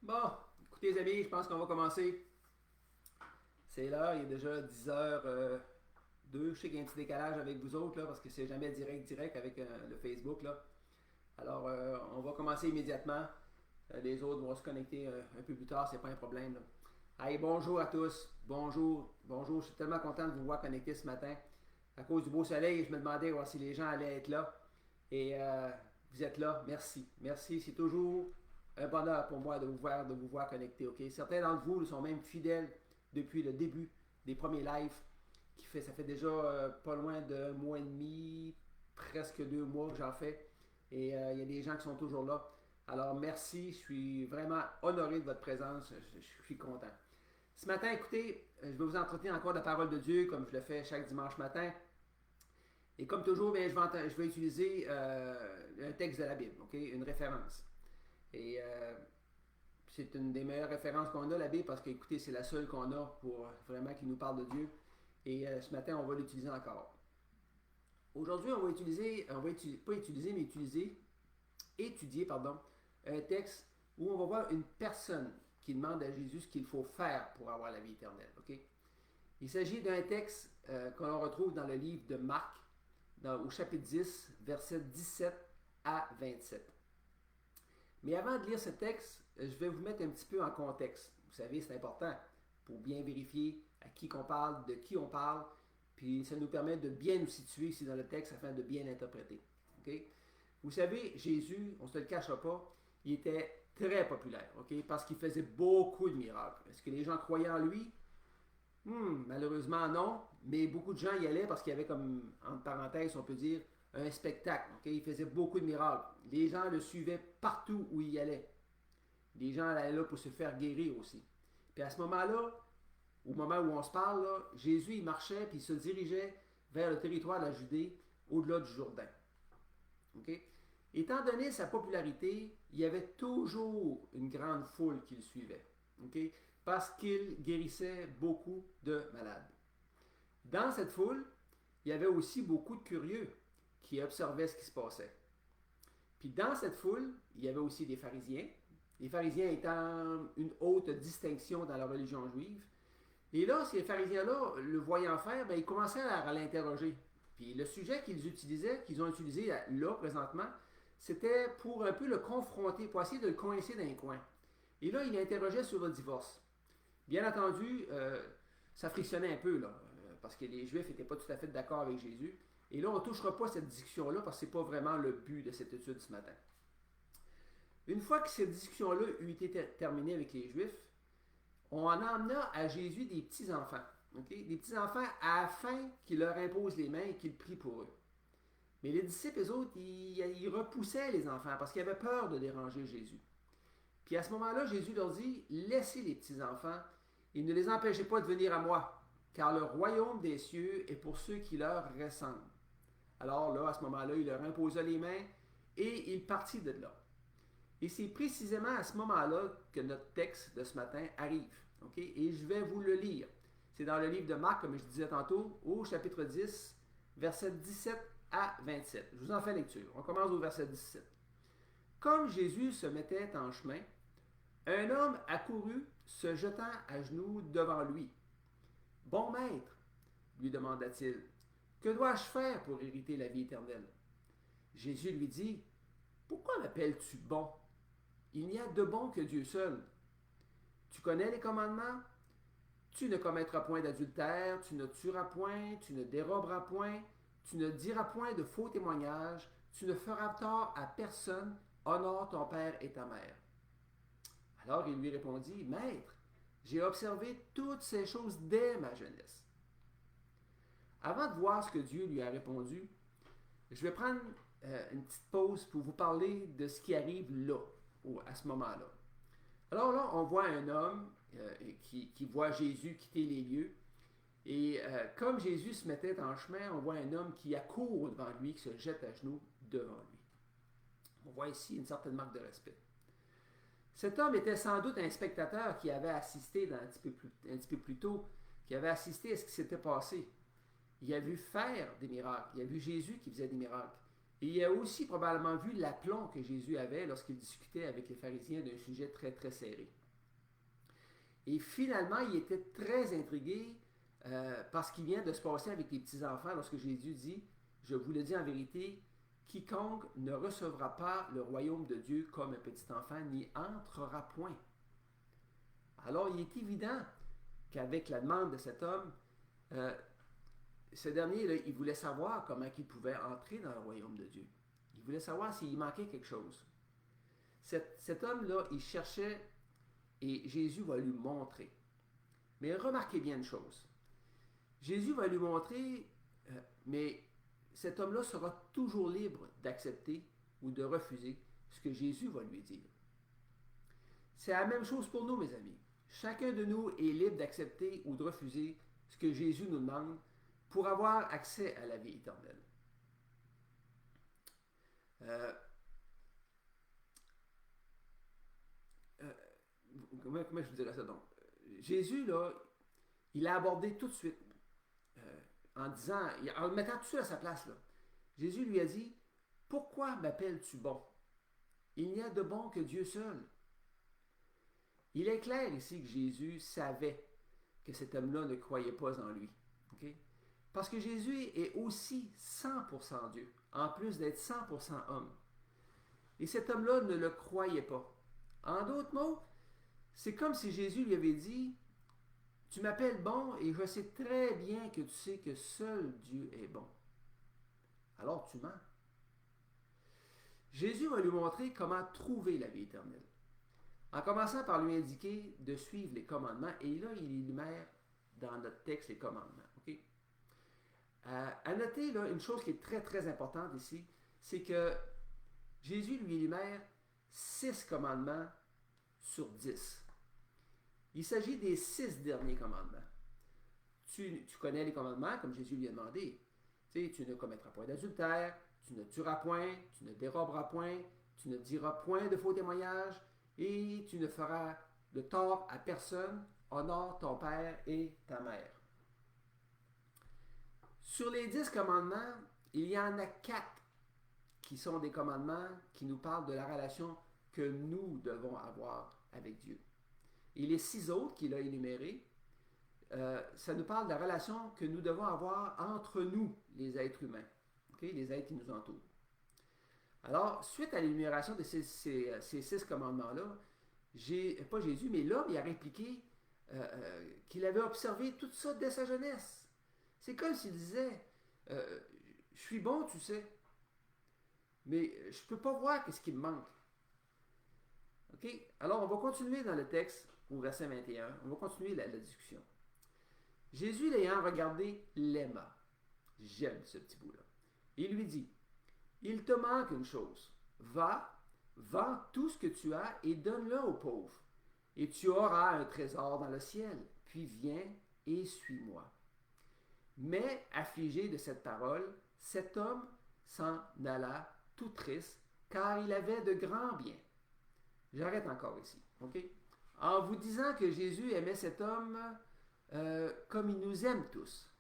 Bon, écoutez les amis, je pense qu'on va commencer. C'est l'heure, il est déjà 10h02. Je sais qu'il y a un petit décalage avec vous autres là, parce que c'est jamais direct avec le Facebook là. Alors on va commencer immédiatement. Les autres vont se connecter un peu plus tard, c'est pas un problème. Là. Allez, bonjour à tous. Bonjour, bonjour. Je suis tellement content de vous voir connecter ce matin. À cause du beau soleil, je me demandais voir si les gens allaient être là. Et vous êtes là. Merci. Merci. C'est toujours un bonheur pour moi de vous voir connecter. Ok. Certains d'entre vous sont même fidèles depuis le début des premiers lives. Ça fait déjà pas loin d'un mois et demi, presque 2 mois que j'en fais. Et il y a des gens qui sont toujours là. Alors merci, je suis vraiment honoré de votre présence. Je suis content. Ce matin, écoutez, je vais vous entretenir encore de la parole de Dieu comme je le fais chaque dimanche matin. Et comme toujours, bien, je vais utiliser un texte de la Bible, okay? Une référence. Et c'est une des meilleures références qu'on a, la Bible, parce que, écoutez, c'est la seule qu'on a pour vraiment qui nous parle de Dieu. Et ce matin, on va l'utiliser encore. Aujourd'hui, étudier, pardon, un texte où on va voir une personne qui demande à Jésus ce qu'il faut faire pour avoir la vie éternelle. Okay? Il s'agit d'un texte qu'on retrouve dans le livre de Marc, au chapitre 10, versets 17 à 27. Mais avant de lire ce texte, je vais vous mettre un petit peu en contexte. Vous savez, c'est important pour bien vérifier à qui qu'on parle, de qui on parle, puis ça nous permet de bien nous situer ici dans le texte afin de bien l'interpréter. Okay? Vous savez, Jésus, on ne se le cachera pas, il était très populaire, okay? Parce qu'il faisait beaucoup de miracles. Est-ce que les gens croyaient en lui? Malheureusement, non. Mais beaucoup de gens y allaient parce qu'il y avait comme, entre parenthèses, on peut dire, un spectacle. Okay? Il faisait beaucoup de miracles. Les gens le suivaient partout où il allait. Les gens allaient là pour se faire guérir aussi. Puis à ce moment-là, au moment où on se parle, là, Jésus, il marchait puis il se dirigeait vers le territoire de la Judée, au-delà du Jourdain. Okay? Étant donné sa popularité, il y avait toujours une grande foule qui le suivait. Okay? Parce qu'il guérissait beaucoup de malades. Dans cette foule, il y avait aussi beaucoup de curieux qui observaient ce qui se passait. Puis dans cette foule, il y avait aussi des pharisiens. Les pharisiens étant une haute distinction dans la religion juive. Et là, ces pharisiens-là, le voyant faire, ben, ils commençaient à l'interroger. Puis le sujet qu'ils ont utilisé là, présentement, c'était pour un peu le confronter, pour essayer de le coincer dans un coin. Et là, il l'interrogeait sur le divorce. Bien entendu, ça frictionnait un peu, là, parce que les Juifs n'étaient pas tout à fait d'accord avec Jésus. Et là, on ne touchera pas à cette discussion-là, parce que ce n'est pas vraiment le but de cette étude ce matin. Une fois que cette discussion-là eut été terminée avec les Juifs, on en emmena à Jésus des petits-enfants. Okay? Des petits-enfants afin qu'il leur impose les mains et qu'il prie pour eux. Mais les disciples, eux autres, ils repoussaient les enfants parce qu'ils avaient peur de déranger Jésus. Puis à ce moment-là, Jésus leur dit, laissez les petits-enfants et ne les empêchez pas de venir à moi, car le royaume des cieux est pour ceux qui leur ressemblent. Alors là, à ce moment-là, il leur imposa les mains et il partit de là. Et c'est précisément à ce moment-là que notre texte de ce matin arrive. Okay? Et je vais vous le lire. C'est dans le livre de Marc, comme je disais tantôt, au chapitre 10, versets 17 à 27. Je vous en fais lecture. On commence au verset 17. Comme Jésus se mettait en chemin, un homme accourut, se jetant à genoux devant lui. Bon maître, lui demanda-t-il, que dois-je faire pour hériter la vie éternelle? Jésus lui dit, pourquoi m'appelles-tu bon? Il n'y a de bon que Dieu seul. Tu connais les commandements? Tu ne commettras point d'adultère, tu ne tueras point, tu ne déroberas point, tu ne diras point de faux témoignages, tu ne feras tort à personne, honore ton père et ta mère. Alors il lui répondit, Maître, j'ai observé toutes ces choses dès ma jeunesse. Avant de voir ce que Dieu lui a répondu, je vais prendre une petite pause pour vous parler de ce qui arrive là, à ce moment-là. Alors là, on voit un homme qui voit Jésus quitter les lieux. Et comme Jésus se mettait en chemin, on voit un homme qui accourt devant lui, qui se jette à genoux devant lui. On voit ici une certaine marque de respect. Cet homme était sans doute un spectateur qui avait assisté un petit peu plus tôt, qui avait assisté à ce qui s'était passé. Il a vu faire des miracles. Il a vu Jésus qui faisait des miracles. Et il a aussi probablement vu l'aplomb que Jésus avait lorsqu'il discutait avec les pharisiens d'un sujet très, très serré. Et finalement, il était très intrigué par ce qui vient de se passer avec les petits-enfants lorsque Jésus dit, je vous le dis en vérité, quiconque ne recevra pas le royaume de Dieu comme un petit enfant n'y entrera point. Alors, il est évident qu'avec la demande de cet homme, ce dernier, là, il voulait savoir comment il pouvait entrer dans le royaume de Dieu. Il voulait savoir s'il manquait quelque chose. Cet homme-là, il cherchait et Jésus va lui montrer. Mais remarquez bien une chose. Jésus va lui montrer, mais cet homme-là sera toujours libre d'accepter ou de refuser ce que Jésus va lui dire. C'est la même chose pour nous, mes amis. Chacun de nous est libre d'accepter ou de refuser ce que Jésus nous demande pour avoir accès à la vie éternelle. Comment je vous dirais ça donc? Jésus, là, il a abordé tout de suite, en disant, en le mettant tout de suite à sa place, là. Jésus lui a dit, pourquoi m'appelles-tu bon? Il n'y a de bon que Dieu seul. Il est clair ici que Jésus savait que cet homme-là ne croyait pas en lui. Okay? Parce que Jésus est aussi 100% Dieu, en plus d'être 100% homme. Et cet homme-là ne le croyait pas. En d'autres mots, c'est comme si Jésus lui avait dit, tu m'appelles bon et je sais très bien que tu sais que seul Dieu est bon. Alors tu mens. Jésus va lui montrer comment trouver la vie éternelle. En commençant par lui indiquer de suivre les commandements, et là, il énumère dans notre texte les commandements. Okay? À noter, là, une chose qui est très, très importante ici, c'est que Jésus lui énumère 6 commandements sur 10. Il s'agit des 6 derniers commandements. Tu connais les commandements, comme Jésus lui a demandé. Tu ne commettras point d'adultère, tu ne tueras point, tu ne déroberas point, tu ne diras point de faux témoignages, et tu ne feras de tort à personne, honore ton père et ta mère. Sur les 10 commandements, il y en a 4 qui sont des commandements qui nous parlent de la relation que nous devons avoir avec Dieu. Et les 6 autres qu'il a énumérés, ça nous parle de la relation que nous devons avoir entre nous, les êtres humains, okay? Les êtres qui nous entourent. Alors, suite à l'énumération de ces 6 commandements-là, pas Jésus, mais l'homme, il a répliqué qu'il avait observé tout ça dès sa jeunesse. C'est comme s'il disait, je suis bon, tu sais, mais je ne peux pas voir ce qui me manque. OK? Alors, on va continuer dans le texte, au verset 21. On va continuer la discussion. Jésus, l'ayant regardé, l'aima. J'aime ce petit bout-là. Il lui dit, il te manque une chose. Va, vends tout ce que tu as et donne-le aux pauvres. Et tu auras un trésor dans le ciel. Puis viens et suis-moi. Mais, affligé de cette parole, cet homme s'en alla tout triste, car il avait de grands biens. J'arrête encore ici. Okay? En vous disant que Jésus aimait cet homme comme il nous aime tous.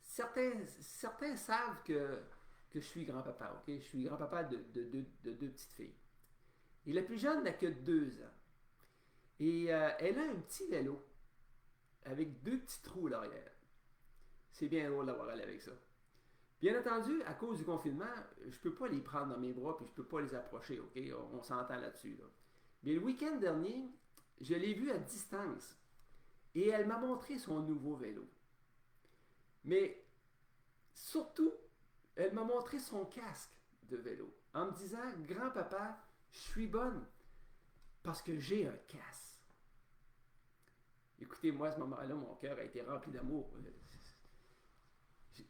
Certains savent que je suis grand-papa. Okay? Je suis grand-papa de 2 petites filles. Et la plus jeune n'a que 2 ans. Et elle a un petit vélo avec 2 petits trous à l'arrière. C'est bien drôle d'avoir elle avec ça. Bien entendu, à cause du confinement, je ne peux pas les prendre dans mes bras et je ne peux pas les approcher. Okay? On s'entend là-dessus. Là. Mais le week-end dernier, je l'ai vue à distance et elle m'a montré son nouveau vélo. Mais surtout, elle m'a montré son casque de vélo en me disant, grand-papa, je suis bonne parce que j'ai un casque. Écoutez, moi, à ce moment-là, mon cœur a été rempli d'amour.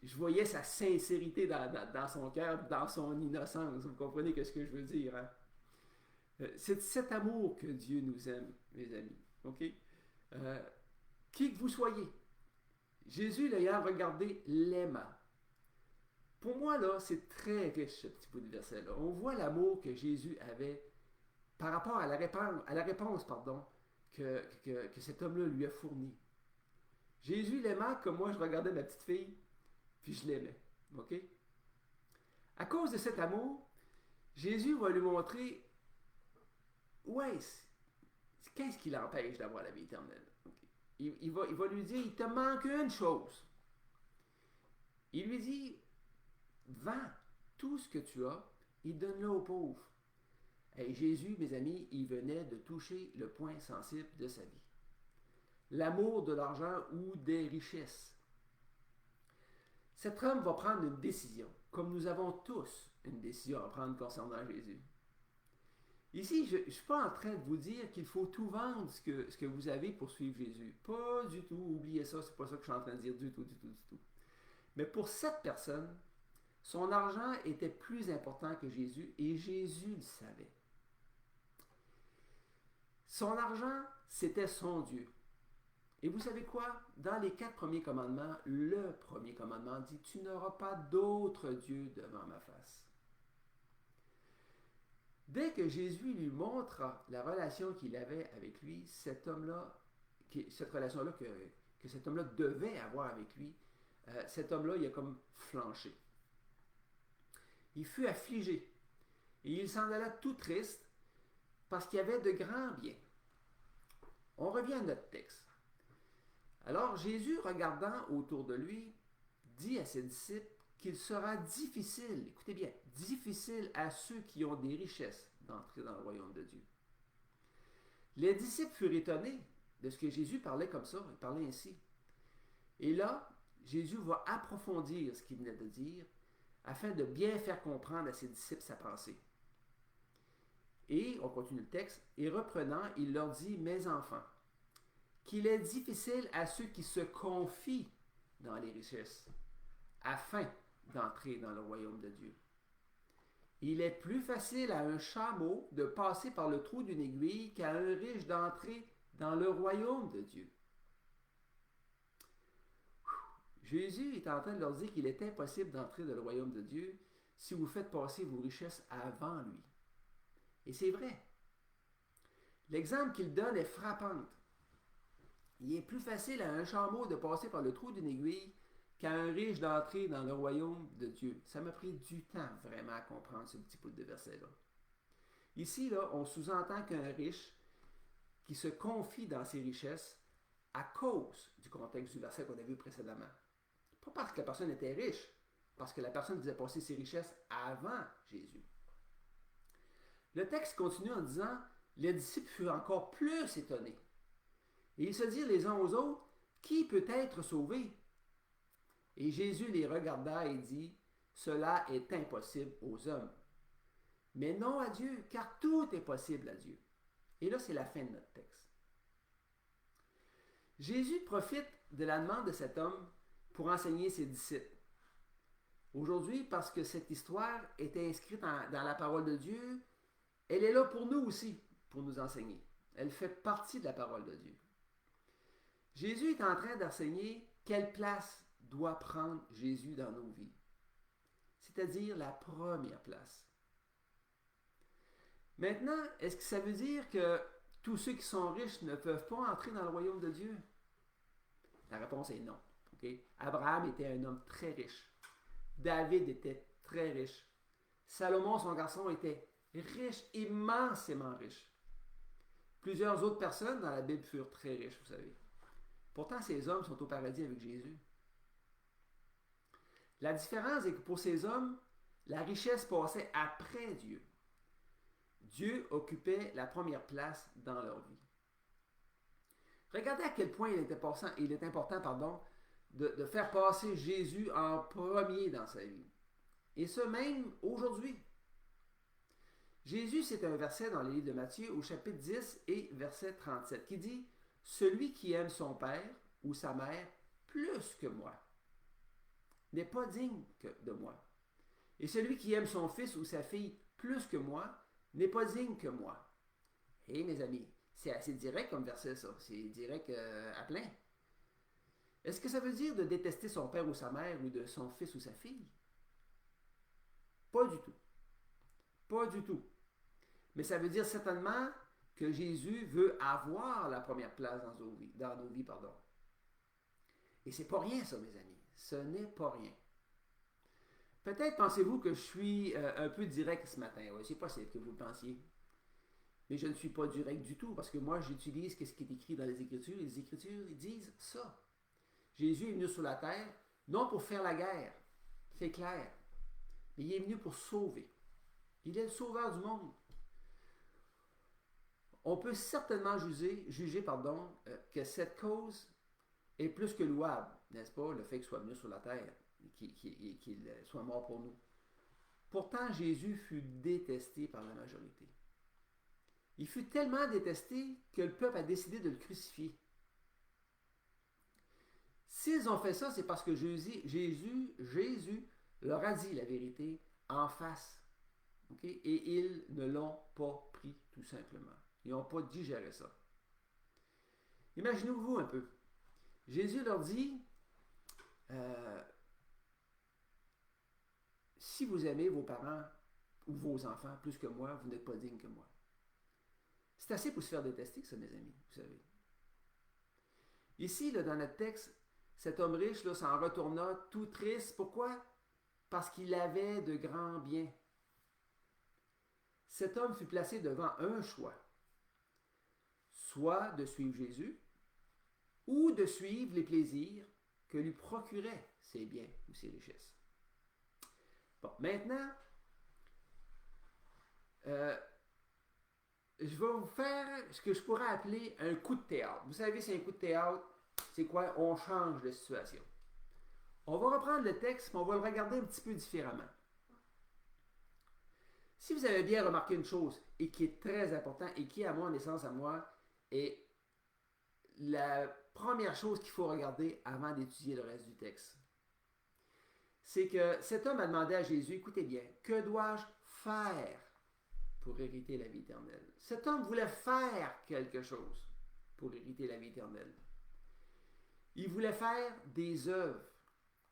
Je voyais sa sincérité dans son cœur, dans son innocence. Vous comprenez ce que je veux dire, hein? C'est de cet amour que Dieu nous aime, mes amis. Okay? Qui que vous soyez, Jésus, l'ayant regardé, l'aima. Pour moi, là, c'est très riche, ce petit bout de verset-là. On voit l'amour que Jésus avait par rapport à la réponse que cet homme-là lui a fournie. Jésus l'aimait comme moi, je regardais ma petite fille, puis je l'aimais. OK? À cause de cet amour, Jésus va lui montrer, ouais, qu'est-ce qui l'empêche d'avoir la vie éternelle? Il va lui dire, il te manque une chose. Il lui dit, vends tout ce que tu as et donne-le aux pauvres. Et Jésus, mes amis, il venait de toucher le point sensible de sa vie. L'amour de l'argent ou des richesses. Cet homme va prendre une décision, comme nous avons tous une décision à prendre concernant Jésus. Ici, je ne suis pas en train de vous dire qu'il faut tout vendre ce que vous avez pour suivre Jésus. Pas du tout, oubliez ça, c'est pas ça que je suis en train de dire du tout. Mais pour cette personne, son argent était plus important que Jésus et Jésus le savait. Son argent, c'était son Dieu. Et vous savez quoi? Dans les 4 premiers commandements, le premier commandement dit « Tu n'auras pas d'autre Dieu devant ma face ». Dès que Jésus lui montre la relation qu'il avait avec lui, cette relation-là que cet homme-là devait avoir avec lui, cet homme-là, il a comme flanché. Il fut affligé. Et il s'en alla tout triste parce qu'il y avait de grands biens. On revient à notre texte. Alors Jésus, regardant autour de lui, dit à ses disciples qu'il sera difficile, écoutez bien, difficile à ceux qui ont des richesses d'entrer dans le royaume de Dieu. Les disciples furent étonnés de ce que Jésus parlait comme ça, il parlait ainsi. Et là, Jésus va approfondir ce qu'il venait de dire afin de bien faire comprendre à ses disciples sa pensée. Et, on continue le texte, et reprenant, il leur dit, mes enfants, qu'il est difficile à ceux qui se confient dans les richesses, afin d'entrer dans le royaume de Dieu. Il est plus facile à un chameau de passer par le trou d'une aiguille qu'à un riche d'entrer dans le royaume de Dieu. Jésus est en train de leur dire qu'il est impossible d'entrer dans le royaume de Dieu si vous faites passer vos richesses avant lui. Et c'est vrai. L'exemple qu'il donne est frappant. Il est plus facile à un chameau de passer par le trou d'une aiguille qu'à un riche d'entrer dans le royaume de Dieu. Ça m'a pris du temps vraiment à comprendre ce petit bout de verset-là. Ici, là, on sous-entend qu'un riche qui se confie dans ses richesses à cause du contexte du verset qu'on a vu précédemment. Pas parce que la personne était riche, parce que la personne faisait passer ses richesses avant Jésus. Le texte continue en disant, les disciples furent encore plus étonnés. Et ils se dirent les uns aux autres, qui peut être sauvé? Et Jésus les regarda et dit, cela est impossible aux hommes. Mais non à Dieu, car tout est possible à Dieu. Et là, c'est la fin de notre texte. Jésus profite de la demande de cet homme pour enseigner ses disciples. Aujourd'hui, parce que cette histoire est inscrite dans la parole de Dieu, elle est là pour nous aussi, pour nous enseigner. Elle fait partie de la parole de Dieu. Jésus est en train d'enseigner quelle place doit prendre Jésus dans nos vies. C'est-à-dire la première place. Maintenant, est-ce que ça veut dire que tous ceux qui sont riches ne peuvent pas entrer dans le royaume de Dieu? La réponse est non. Okay? Abraham était un homme très riche. David était très riche. Salomon, son garçon, était riche, immensément riche. Plusieurs autres personnes dans la Bible furent très riches, vous savez. Pourtant, ces hommes sont au paradis avec Jésus. La différence est que pour ces hommes, la richesse passait après Dieu. Dieu occupait la première place dans leur vie. Regardez à quel point il est important de faire passer Jésus en premier dans sa vie. Et ce même aujourd'hui. Jésus, c'est un verset dans le livre de Matthieu au chapitre 10 et verset 37 qui dit « Celui qui aime son père ou sa mère plus que moi n'est pas digne de moi. Et celui qui aime son fils ou sa fille plus que moi n'est pas digne que moi. » Et mes amis, c'est assez direct comme verset ça. C'est direct à plein. Est-ce que ça veut dire de détester son père ou sa mère ou de son fils ou sa fille? Pas du tout. Pas du tout. Mais ça veut dire certainement que Jésus veut avoir la première place dans nos vies. Et c'est pas rien ça, mes amis. Ce n'est pas rien. Peut-être pensez-vous que je suis un peu direct ce matin. Ouais, c'est possible que vous le pensiez. Mais je ne suis pas direct du tout parce que moi, j'utilise ce qui est écrit dans les Écritures. Et les Écritures, ils disent ça. Jésus est venu sur la terre, non pour faire la guerre, c'est clair, mais il est venu pour sauver. Il est le sauveur du monde. On peut certainement juger que cette cause est plus que louable, n'est-ce pas, le fait qu'il soit venu sur la terre, qu'il soit mort pour nous. Pourtant, Jésus fut détesté par la majorité. Il fut tellement détesté que le peuple a décidé de le crucifier. S'ils ont fait ça, c'est parce que Jésus leur a dit la vérité en face. Okay? Et ils ne l'ont pas pris, tout simplement. Ils n'ont pas digéré ça. Imaginez-vous un peu. Jésus leur dit, si vous aimez vos parents ou vos enfants plus que moi, vous n'êtes pas digne que moi. C'est assez pour se faire détester, ça, mes amis, vous savez. Ici, là, dans notre texte, cet homme riche là, s'en retourna tout triste. Pourquoi? Parce qu'il avait de grands biens. Cet homme fut placé devant un choix. Soit de suivre Jésus, ou de suivre les plaisirs que lui procuraient ses biens ou ses richesses. Bon, maintenant, je vais vous faire ce que je pourrais appeler un coup de théâtre. Vous savez, c'est un coup de théâtre, c'est quoi? On change de situation. On va reprendre le texte, mais on va le regarder un petit peu différemment. Si vous avez bien remarqué une chose, et qui est très importante, et qui, à mon essence, à moi, est la première chose qu'il faut regarder avant d'étudier le reste du texte, c'est que cet homme a demandé à Jésus, écoutez bien, que dois-je faire pour hériter la vie éternelle? Cet homme voulait faire quelque chose pour hériter la vie éternelle. Il voulait faire des œuvres.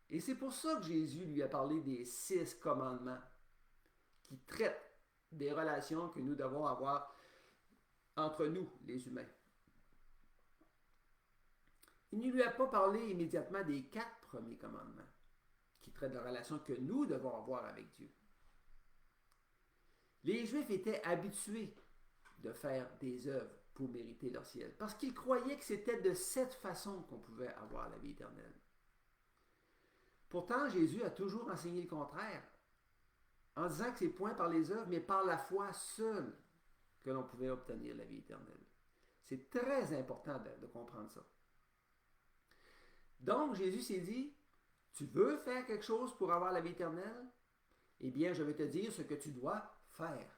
Et c'est pour ça que Jésus lui a parlé des 6 commandements qui traitent des relations que nous devons avoir entre nous, les humains. Il ne lui a pas parlé immédiatement des 4 premiers commandements qui traitent de la relation que nous devons avoir avec Dieu. Les Juifs étaient habitués de faire des œuvres pour mériter leur ciel, parce qu'ils croyaient que c'était de cette façon qu'on pouvait avoir la vie éternelle. Pourtant, Jésus a toujours enseigné le contraire, en disant que c'est point par les œuvres, mais par la foi seule que l'on pouvait obtenir la vie éternelle. C'est très important de comprendre ça. Donc, Jésus s'est dit, tu veux faire quelque chose pour avoir la vie éternelle? Eh bien, je vais te dire ce que tu dois faire.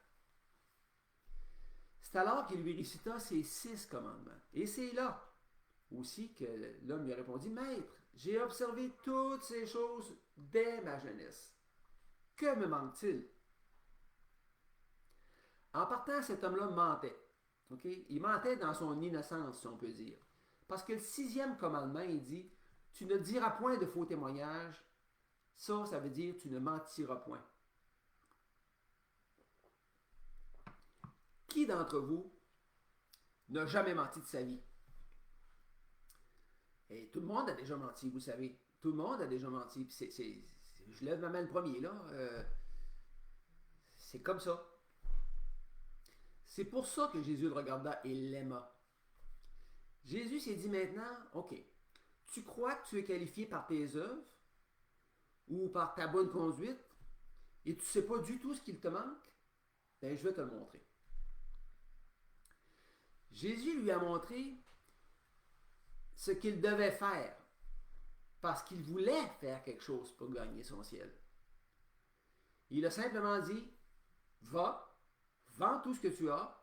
C'est alors qu'il lui récita ces 6 commandements. Et c'est là aussi que l'homme lui a répondu, Maître, j'ai observé toutes ces choses dès ma jeunesse. Que me manque-t-il? En partant, cet homme-là mentait. Okay? Il mentait dans son innocence, si on peut dire. Parce que le 6e commandement, il dit, tu ne diras point de faux témoignages. Ça veut dire tu ne mentiras point. Qui d'entre vous n'a jamais menti de sa vie? Et tout le monde a déjà menti, vous savez. Tout le monde a déjà menti. Je lève ma main le premier, là. C'est comme ça. C'est pour ça que Jésus le regarda et l'aima. Jésus s'est dit maintenant, OK, tu crois que tu es qualifié par tes œuvres ou par ta bonne conduite et tu ne sais pas du tout ce qu'il te manque? Bien, je vais te le montrer. Jésus lui a montré ce qu'il devait faire parce qu'il voulait faire quelque chose pour gagner son ciel. Il a simplement dit, va, vends tout ce que tu as,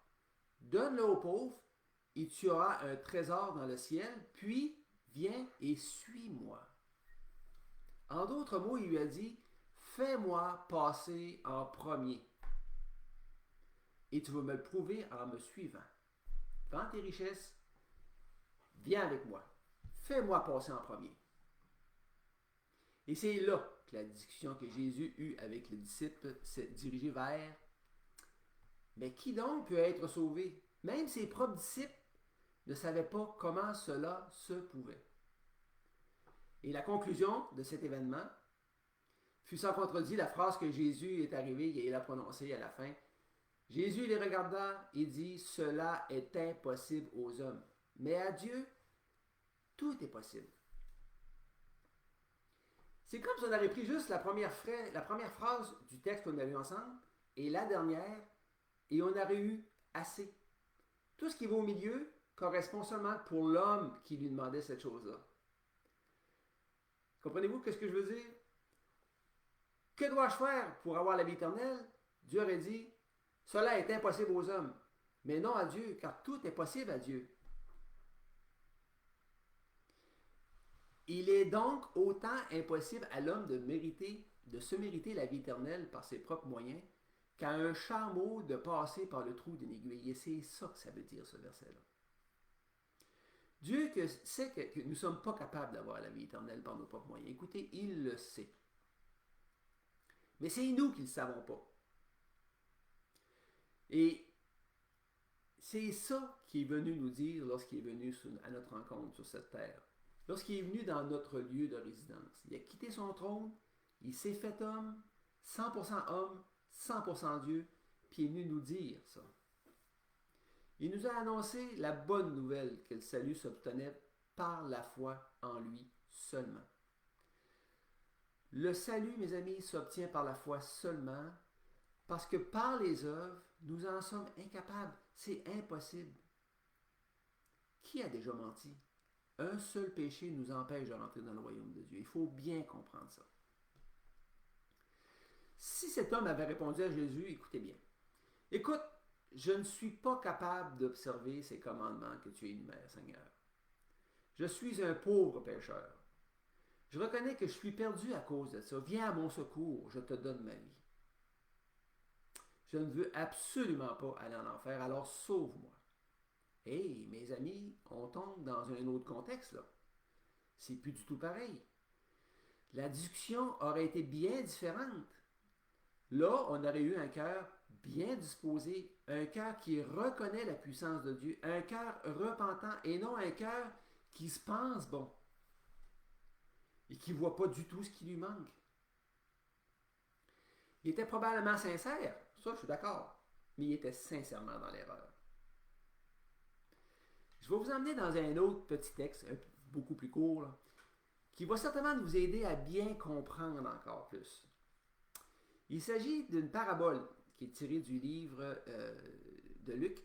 donne-le aux pauvres et tu auras un trésor dans le ciel, puis viens et suis-moi. En d'autres mots, il lui a dit, fais-moi passer en premier et tu vas me le prouver en me suivant. Vends tes richesses, viens avec moi. Fais-moi passer en premier. Et c'est là que la discussion que Jésus eut avec les disciples s'est dirigée vers mais qui donc peut être sauvé? Même ses propres disciples ne savaient pas comment cela se pouvait. Et la conclusion de cet événement fut sans contredit la phrase que Jésus est arrivé et il a prononcée à la fin. Jésus les regarda et dit, cela est impossible aux hommes, mais à Dieu, tout est possible. C'est comme si on avait pris juste la première phrase du texte qu'on a lu ensemble et la dernière, et on aurait eu assez. Tout ce qui va au milieu correspond seulement pour l'homme qui lui demandait cette chose-là. Comprenez-vous ce que je veux dire? Que dois-je faire pour avoir la vie éternelle? Dieu aurait dit, cela est impossible aux hommes, mais non à Dieu, car tout est possible à Dieu. Il est donc autant impossible à l'homme de se mériter la vie éternelle par ses propres moyens, qu'à un chameau de passer par le trou d'une aiguille. Et c'est ça que ça veut dire, ce verset-là. Dieu sait que nous ne sommes pas capables d'avoir la vie éternelle par nos propres moyens. Écoutez, il le sait. Mais c'est nous qui ne le savons pas. Et c'est ça qu'il est venu nous dire lorsqu'il est venu à notre rencontre sur cette terre. Lorsqu'il est venu dans notre lieu de résidence. Il a quitté son trône, il s'est fait homme, 100% homme, 100% Dieu, puis il est venu nous dire ça. Il nous a annoncé la bonne nouvelle que le salut s'obtenait par la foi en lui seulement. Le salut, mes amis, s'obtient par la foi seulement parce que par les œuvres, nous en sommes incapables. C'est impossible. Qui a déjà menti? Un seul péché nous empêche de rentrer dans le royaume de Dieu. Il faut bien comprendre ça. Si cet homme avait répondu à Jésus, écoutez bien. Écoute, je ne suis pas capable d'observer ces commandements que tu énumères, Seigneur. Je suis un pauvre pécheur. Je reconnais que je suis perdu à cause de ça. Viens à mon secours, je te donne ma vie. Je ne veux absolument pas aller en enfer, alors sauve-moi. Hey, mes amis, on tombe dans un autre contexte, là. C'est plus du tout pareil. La discussion aurait été bien différente. Là, on aurait eu un cœur bien disposé, un cœur qui reconnaît la puissance de Dieu, un cœur repentant et non un cœur qui se pense bon et qui ne voit pas du tout ce qui lui manque. Il était probablement sincère, ça je suis d'accord, mais il était sincèrement dans l'erreur. Je vais vous emmener dans un autre petit texte, beaucoup plus court, là, qui va certainement vous aider à bien comprendre encore plus. Il s'agit d'une parabole qui est tirée du livre de Luc,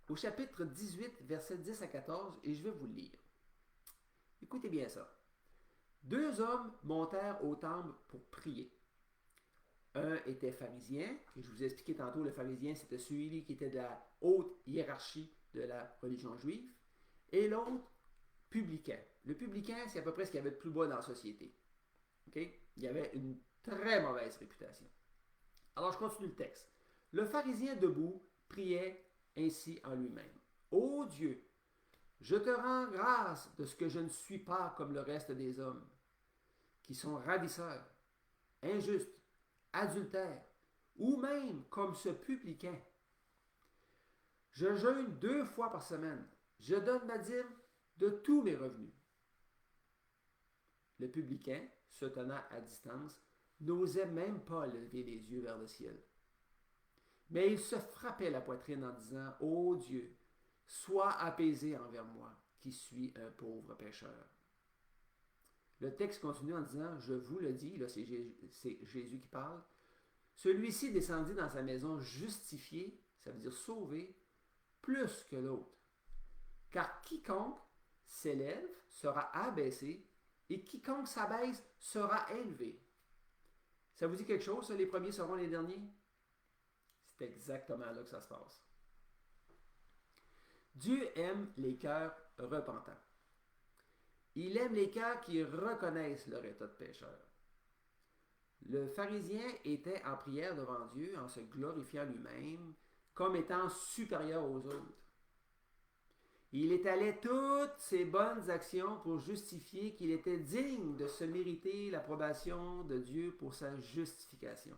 au chapitre 18, versets 10 à 14, et je vais vous le lire. Écoutez bien ça. Deux hommes montèrent au temple pour prier. Un était pharisien, et je vous ai expliqué tantôt, le pharisien, c'était celui qui était de la haute hiérarchie de la religion juive, et l'autre, publicain. Le publicain, c'est à peu près ce qu'il y avait de plus bas dans la société. Okay? Il y avait une très mauvaise réputation. Alors, je continue le texte. Le pharisien debout priait ainsi en lui-même. Ô Dieu, je te rends grâce de ce que je ne suis pas comme le reste des hommes, qui sont ravisseurs, injustes, adultères, ou même comme ce publicain. Je jeûne 2 fois par semaine. Je donne ma dîme de tous mes revenus. Le publicain, se tenant à distance, n'osait même pas lever les yeux vers le ciel. Mais il se frappait la poitrine en disant, ô Dieu, sois apaisé envers moi, qui suis un pauvre pécheur. Le texte continue en disant, je vous le dis, là c'est Jésus qui parle, celui-ci descendit dans sa maison justifié, ça veut dire sauvé, plus que l'autre. Car quiconque s'élève sera abaissé, et quiconque s'abaisse sera élevé. Ça vous dit quelque chose, ça, les premiers seront les derniers? C'est exactement là que ça se passe. Dieu aime les cœurs repentants. Il aime les cœurs qui reconnaissent leur état de pécheur. Le pharisien était en prière devant Dieu en se glorifiant lui-même comme étant supérieur aux autres. Il étalait toutes ses bonnes actions pour justifier qu'il était digne de se mériter l'approbation de Dieu pour sa justification.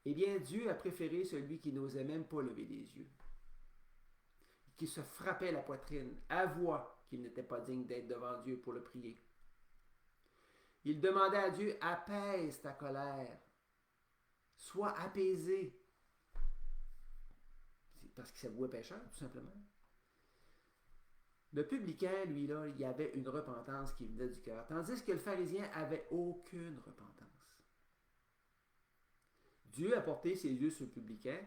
Eh bien, Dieu a préféré celui qui n'osait même pas lever les yeux, qui se frappait la poitrine, avoua qu'il n'était pas digne d'être devant Dieu pour le prier. Il demandait à Dieu, apaise ta colère, sois apaisé. C'est parce qu'il s'avouait pécheur, tout simplement. Le publicain, lui, là, il avait une repentance qui venait du cœur, tandis que le pharisien avait aucune repentance. Dieu a porté ses yeux sur le publicain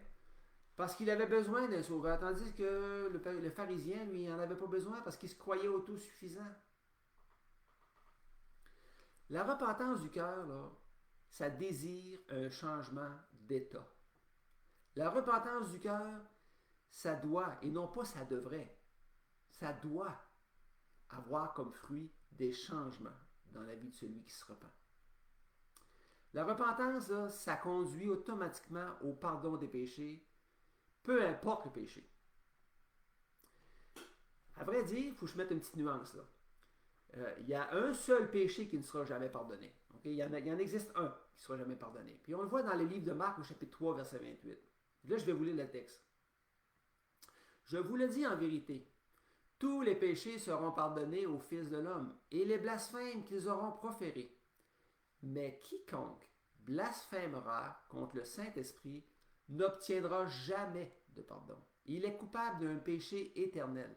parce qu'il avait besoin d'un sauveur, tandis que le pharisien, lui, il n'en avait pas besoin parce qu'il se croyait autosuffisant. La repentance du cœur, là, ça désire un changement d'état. La repentance du cœur, ça doit, et non pas ça devrait, ça doit avoir comme fruit des changements dans la vie de celui qui se repent. La repentance, là, ça conduit automatiquement au pardon des péchés, peu importe le péché. À vrai dire, il faut que je mette une petite nuance là. Il y a un seul péché qui ne sera jamais pardonné. Okay? Il y en existe un qui ne sera jamais pardonné. Puis on le voit dans le livre de Marc au chapitre 3, verset 28. Là, je vais vous lire le texte. Je vous le dis en vérité, tous les péchés seront pardonnés aux fils de l'homme et les blasphèmes qu'ils auront proférés. Mais quiconque blasphémera contre le Saint-Esprit n'obtiendra jamais de pardon. Il est coupable d'un péché éternel.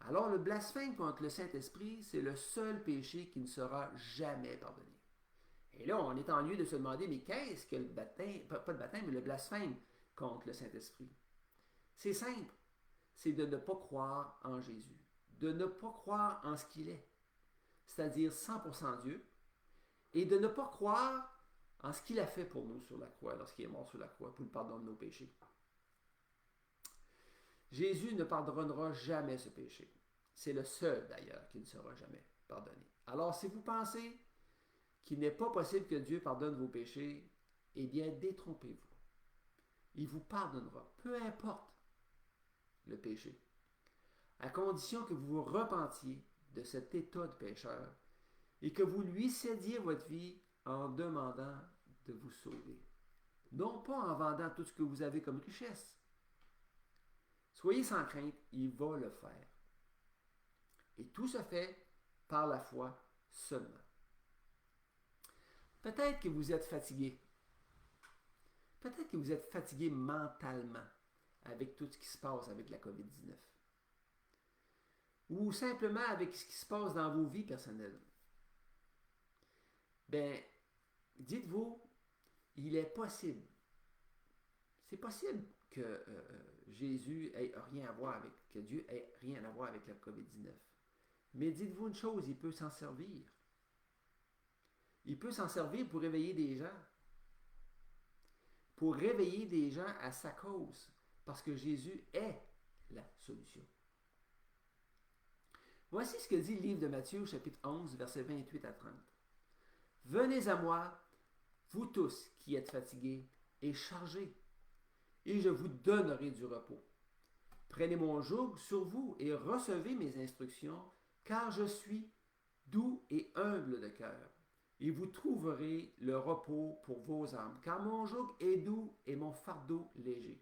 Alors le blasphème contre le Saint-Esprit, c'est le seul péché qui ne sera jamais pardonné. Et là, on est en lieu de se demander, mais qu'est-ce que le baptême, pas le baptême, mais le blasphème contre le Saint-Esprit? C'est simple, c'est de ne pas croire en Jésus, de ne pas croire en ce qu'il est, c'est-à-dire 100% Dieu, et de ne pas croire en ce qu'il a fait pour nous sur la croix, lorsqu'il est mort sur la croix, pour le pardon de nos péchés. Jésus ne pardonnera jamais ce péché. C'est le seul, d'ailleurs, qui ne sera jamais pardonné. Alors, si vous pensez qu'il n'est pas possible que Dieu pardonne vos péchés, eh bien, détrompez-vous. Il vous pardonnera, peu importe le péché, à condition que vous vous repentiez de cet état de pécheur et que vous lui cédiez votre vie en demandant de vous sauver. Non pas en vendant tout ce que vous avez comme richesse. Soyez sans crainte, il va le faire. Et tout se fait par la foi seulement. Peut-être que vous êtes fatigué. Peut-être que vous êtes fatigué mentalement avec tout ce qui se passe avec la COVID-19. Ou simplement avec ce qui se passe dans vos vies personnelles. Ben, dites-vous, il est possible. C'est possible que Jésus ait rien à voir avec, que Dieu ait rien à voir avec la COVID-19. Mais dites-vous une chose, il peut s'en servir. Il peut s'en servir pour réveiller des gens. Pour réveiller des gens à sa cause. Parce que Jésus est la solution. Voici ce que dit le livre de Matthieu, chapitre 11, versets 28 à 30. Venez à moi, vous tous qui êtes fatigués et chargés, et je vous donnerai du repos. Prenez mon joug sur vous et recevez mes instructions, car je suis doux et humble de cœur, et vous trouverez le repos pour vos âmes, car mon joug est doux et mon fardeau léger.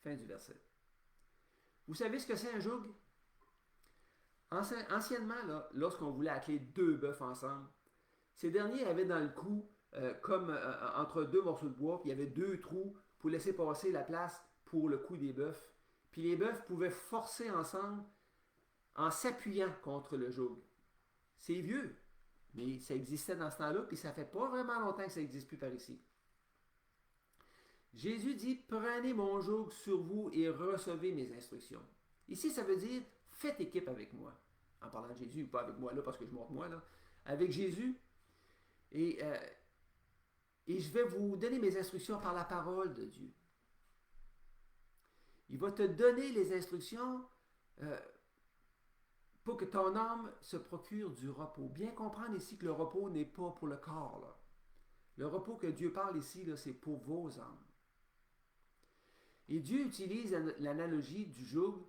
Fin du verset. Vous savez ce que c'est un joug? Anciennement, là, lorsqu'on voulait atteler deux bœufs ensemble, ces derniers avaient dans le cou, entre deux morceaux de bois, puis il y avait deux trous pour laisser passer la place pour le cou des bœufs. Puis les bœufs pouvaient forcer ensemble en s'appuyant contre le joug. C'est vieux, mais ça existait dans ce temps-là, puis ça fait pas vraiment longtemps que ça n'existe plus par ici. Jésus dit, prenez mon joug sur vous et recevez mes instructions. Ici, ça veut dire, faites équipe avec moi. En parlant de Jésus, pas avec moi là, parce que je montre moi là. Avec Jésus. Et je vais vous donner mes instructions par la parole de Dieu. Il va te donner les instructions pour que ton âme se procure du repos. Bien comprendre ici que le repos n'est pas pour le corps. Là. Le repos que Dieu parle ici, là, c'est pour vos âmes. Et Dieu utilise l'analogie du joug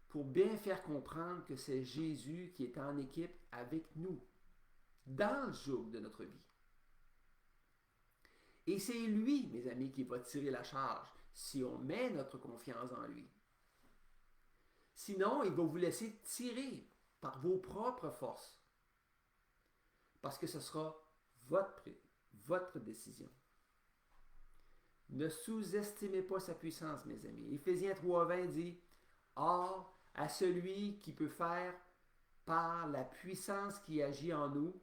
pour bien faire comprendre que c'est Jésus qui est en équipe avec nous, dans le joug de notre vie. Et c'est lui, mes amis, qui va tirer la charge si on met notre confiance en lui. Sinon, il va vous laisser tirer par vos propres forces. parce que ce sera votre, votre décision. Ne sous-estimez pas sa puissance, mes amis. Éphésiens 3,20 dit « Or, à celui qui peut faire par la puissance qui agit en nous,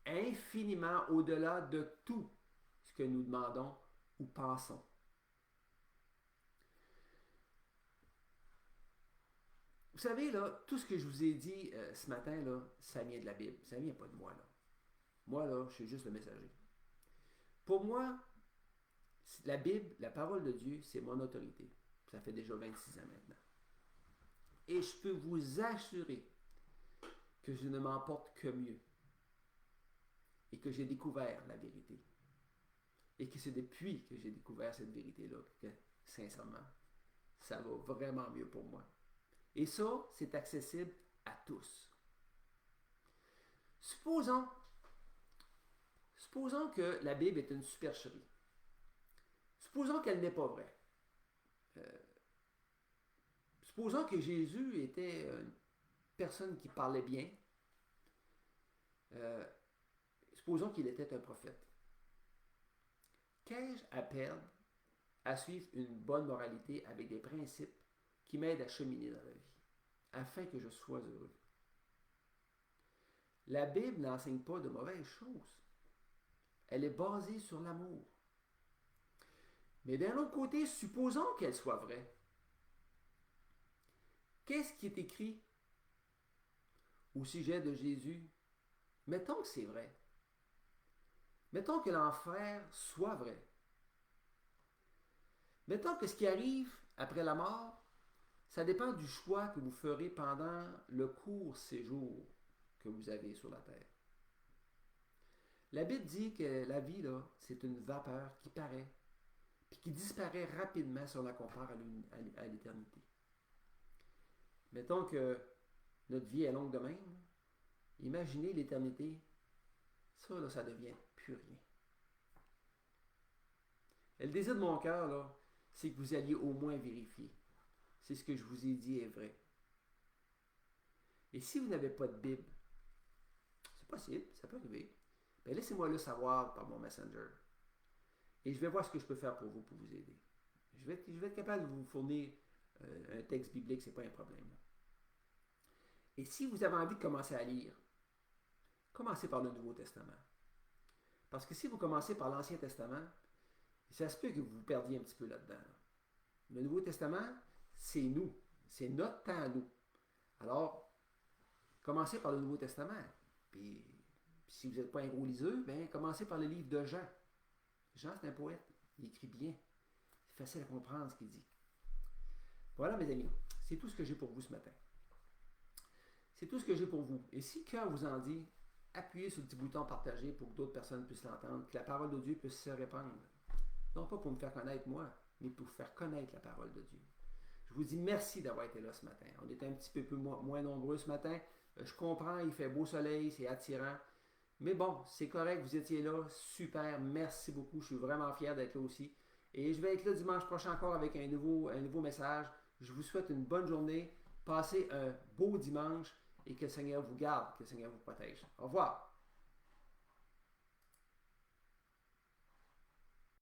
infiniment au-delà de tout ce que nous demandons ou pensons. » Vous savez, là, tout ce que je vous ai dit ce matin, là, ça vient de la Bible. Ça ne vient pas de moi, là. Moi, là, je suis juste le messager. Pour moi, la Bible, la parole de Dieu, c'est mon autorité. Ça fait déjà 26 ans maintenant. Et je peux vous assurer que je ne m'en porte que mieux. Et que j'ai découvert la vérité. Et que c'est depuis que j'ai découvert cette vérité-là que, sincèrement, ça va vraiment mieux pour moi. Et ça, c'est accessible à tous. Supposons que la Bible est une supercherie. Supposons qu'elle n'est pas vraie. Supposons que Jésus était une personne qui parlait bien. Supposons qu'il était un prophète. Qu'ai-je à perdre à suivre une bonne moralité avec des principes qui m'aident à cheminer dans la vie, afin que je sois heureux? La Bible n'enseigne pas de mauvaises choses. Elle est basée sur l'amour. Mais d'un autre côté, supposons qu'elle soit vraie. Qu'est-ce qui est écrit au sujet de Jésus? Mettons que c'est vrai. Mettons que l'enfer soit vrai. Mettons que ce qui arrive après la mort, ça dépend du choix que vous ferez pendant le court séjour que vous avez sur la terre. La Bible dit que la vie, là, c'est une vapeur qui paraît, puis qui disparaît rapidement si on la compare à l'éternité. Mettons que notre vie est longue de même. Imaginez l'éternité. Ça, là, ça devient plus rien. Et le désir de mon cœur, là, c'est que vous alliez au moins vérifier si ce que je vous ai dit est vrai. Et si vous n'avez pas de Bible, c'est possible, ça peut arriver, bien laissez-moi le savoir par mon Messenger. Et je vais voir ce que je peux faire pour vous aider. Je vais être capable de vous fournir un texte biblique, ce n'est pas un problème. Et si vous avez envie de commencer à lire, commencez par le Nouveau Testament. Parce que si vous commencez par l'Ancien Testament, ça se peut que vous vous perdiez un petit peu là-dedans. Le Nouveau Testament, c'est nous. C'est notre temps à nous. Alors, commencez par le Nouveau Testament. Puis, si vous n'êtes pas un gros liseux, bien, commencez par le livre de Jean. Jean, c'est un poète. Il écrit bien. C'est facile à comprendre ce qu'il dit. Voilà, mes amis. C'est tout ce que j'ai pour vous ce matin. C'est tout ce que j'ai pour vous. Et si le cœur vous en dit, appuyez sur le petit bouton partager pour que d'autres personnes puissent l'entendre, que la parole de Dieu puisse se répandre. Non pas pour me faire connaître moi, mais pour faire connaître la parole de Dieu. Je vous dis merci d'avoir été là ce matin. On était un petit peu moins nombreux ce matin. Je comprends, il fait beau soleil, c'est attirant. Mais bon, c'est correct, vous étiez là. Super, merci beaucoup. Je suis vraiment fier d'être là aussi. Et je vais être là dimanche prochain encore avec un nouveau message. Je vous souhaite une bonne journée. Passez un beau dimanche et que le Seigneur vous garde, que le Seigneur vous protège. Au revoir.